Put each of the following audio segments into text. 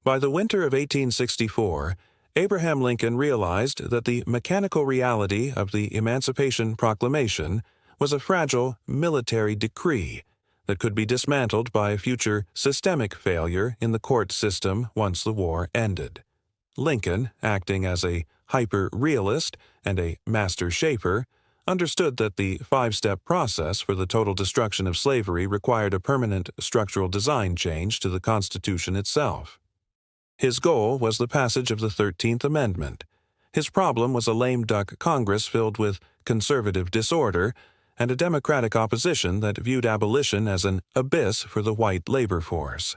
By the winter of 1864, Abraham Lincoln realized that the mechanical reality of the Emancipation Proclamation was a fragile military decree that could be dismantled by a future systemic failure in the court system once the war ended. Lincoln, acting as a hyper-realist and a master shaper, understood that the five-step process for the total destruction of slavery required a permanent structural design change to the Constitution itself. His goal was the passage of the 13th Amendment. His problem was a lame duck Congress filled with conservative disorder and a Democratic opposition that viewed abolition as an abyss for the white labor force.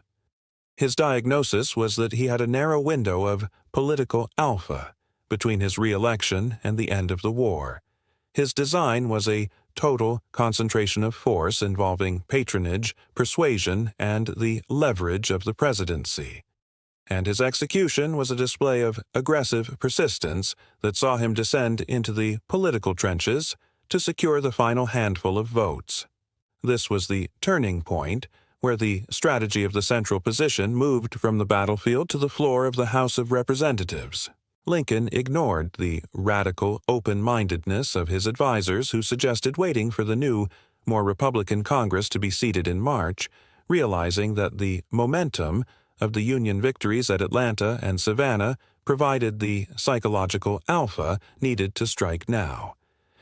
His diagnosis was that he had a narrow window of political alpha between his re-election and the end of the war. His design was a total concentration of force involving patronage, persuasion, and the leverage of the presidency. And his execution was a display of aggressive persistence that saw him descend into the political trenches to secure the final handful of votes. This was the turning point where the strategy of the central position moved from the battlefield to the floor of the House of Representatives. Lincoln ignored the radical open-mindedness of his advisers who suggested waiting for the new, more Republican Congress to be seated in March, realizing that the momentum of the Union victories at Atlanta and Savannah provided the psychological alpha needed to strike now.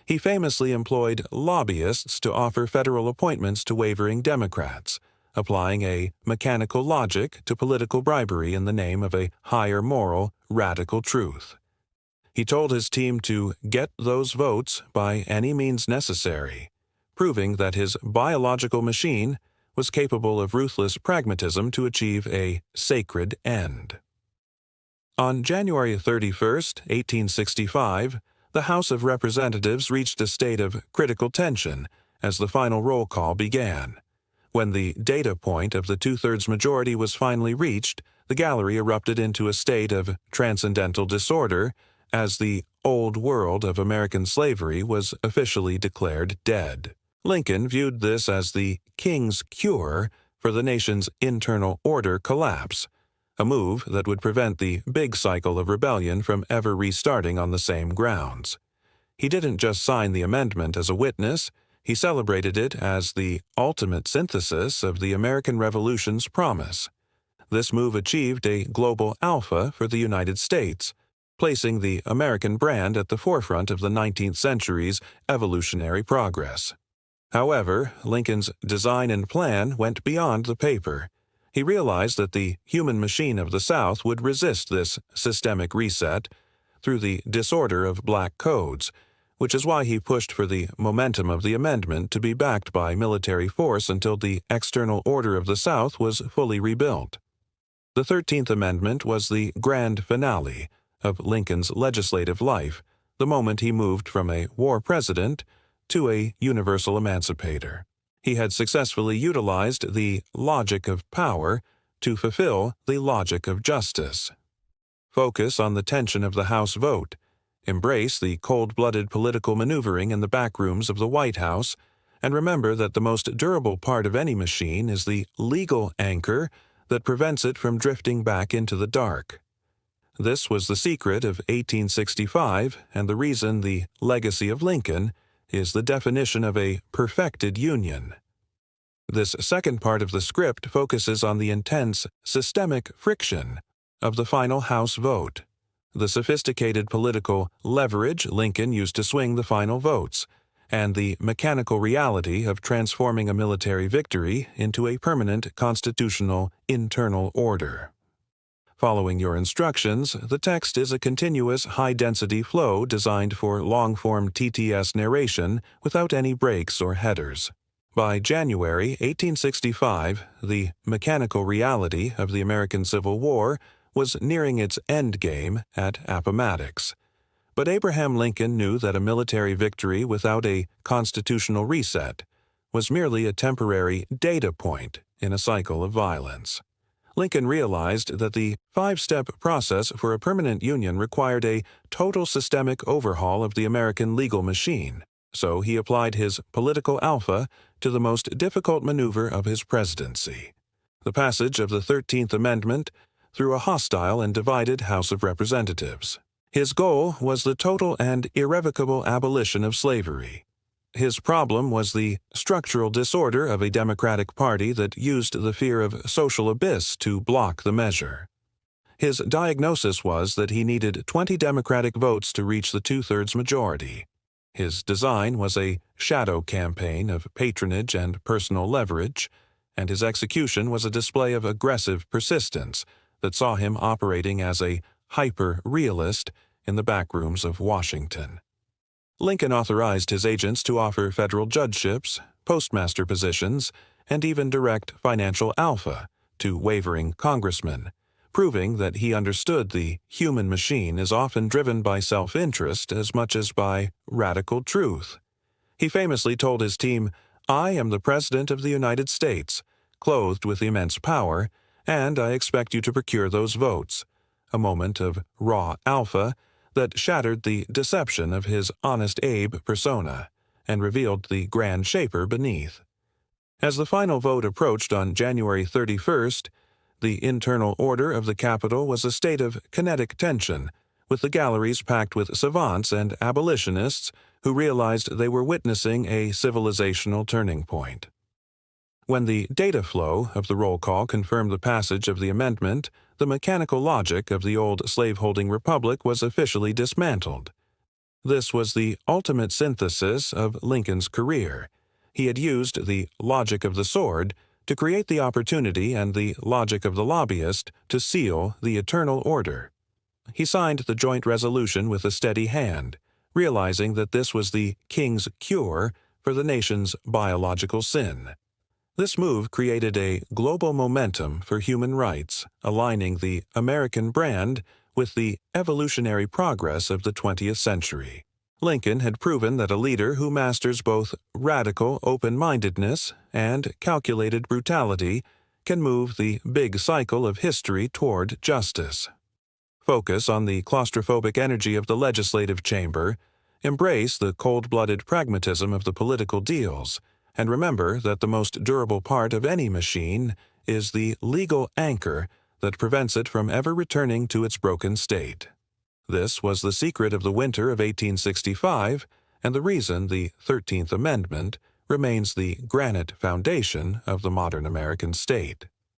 He famously employed lobbyists to offer federal appointments to wavering Democrats, applying a mechanical logic to political bribery in the name of a higher moral, radical truth. He told his team to get those votes by any means necessary, proving that his biological machine was capable of ruthless pragmatism to achieve a sacred end. On January 31, 1865, the House of Representatives reached a state of critical tension as the final roll call began. When the data point of the two-thirds majority was finally reached, the gallery erupted into a state of transcendental disorder as the old world of American slavery was officially declared dead. Lincoln viewed this as the king's cure for the nation's internal order collapse, a move that would prevent the big cycle of rebellion from ever restarting on the same grounds. He didn't just sign the amendment as a witness, he celebrated it as the ultimate synthesis of the American Revolution's promise. This move achieved a global alpha for the United States, placing the American brand at the forefront of the 19th century's evolutionary progress. However, Lincoln's design and plan went beyond the paper. He realized that the human machine of the South would resist this systemic reset through the disorder of black codes, which is why he pushed for the momentum of the amendment to be backed by military force until the external order of the South was fully rebuilt. The 13th Amendment was the grand finale of Lincoln's legislative life, the moment he moved from a war president to a universal emancipator. He had successfully utilized the logic of power to fulfill the logic of justice. Focus on the tension of the House vote, embrace the cold-blooded political maneuvering in the back rooms of the White House, and remember that the most durable part of any machine is the legal anchor that prevents it from drifting back into the dark. This was the secret of 1865 and the reason the legacy of Lincoln is the definition of a perfected union. This second part of the script focuses on the intense, systemic friction of the final House vote, the sophisticated political leverage Lincoln used to swing the final votes, and the mechanical reality of transforming a military victory into a permanent constitutional internal order. Following your instructions, the text is a continuous high-density flow designed for long-form TTS narration without any breaks or headers. By January 1865, the mechanical reality of the American Civil War was nearing its endgame at Appomattox. But Abraham Lincoln knew that a military victory without a constitutional reset was merely a temporary data point in a cycle of violence. Lincoln realized that the five-step process for a permanent union required a total systemic overhaul of the American legal machine, so he applied his political alpha to the most difficult maneuver of his presidency. The passage of the 13th Amendment, through a hostile and divided House of Representatives. His goal was the total and irrevocable abolition of slavery. His problem was the structural disorder of a Democratic Party that used the fear of social abyss to block the measure. His diagnosis was that he needed 20 Democratic votes to reach the two-thirds majority. His design was a shadow campaign of patronage and personal leverage, and his execution was a display of aggressive persistence that saw him operating as a hyper-realist in the backrooms of Washington. Lincoln authorized his agents to offer federal judgeships, postmaster positions, and even direct financial alpha to wavering congressmen, proving that he understood the human machine is often driven by self-interest as much as by radical truth. He famously told his team, "I am the President of the United States, clothed with immense power, and I expect you to procure those votes," a moment of raw alpha that shattered the deception of his Honest Abe persona and revealed the grand shaper beneath. As the final vote approached on January 31st, the internal order of the Capitol was a state of kinetic tension, with the galleries packed with savants and abolitionists who realized they were witnessing a civilizational turning point. When the data flow of the roll call confirmed the passage of the amendment, the mechanical logic of the old slaveholding republic was officially dismantled. This was the ultimate synthesis of Lincoln's career. He had used the logic of the sword to create the opportunity and the logic of the lobbyist to seal the eternal order. He signed the joint resolution with a steady hand, realizing that this was the king's cure for the nation's biological sin. This move created a global momentum for human rights, aligning the American brand with the evolutionary progress of the 20th century. Lincoln had proven that a leader who masters both radical open-mindedness and calculated brutality can move the big cycle of history toward justice. Focus on the claustrophobic energy of the legislative chamber, embrace the cold-blooded pragmatism of the political deals, and remember that the most durable part of any machine is the legal anchor that prevents it from ever returning to its broken state. This was the secret of the winter of 1865, and the reason the 13th Amendment remains the granite foundation of the modern American state.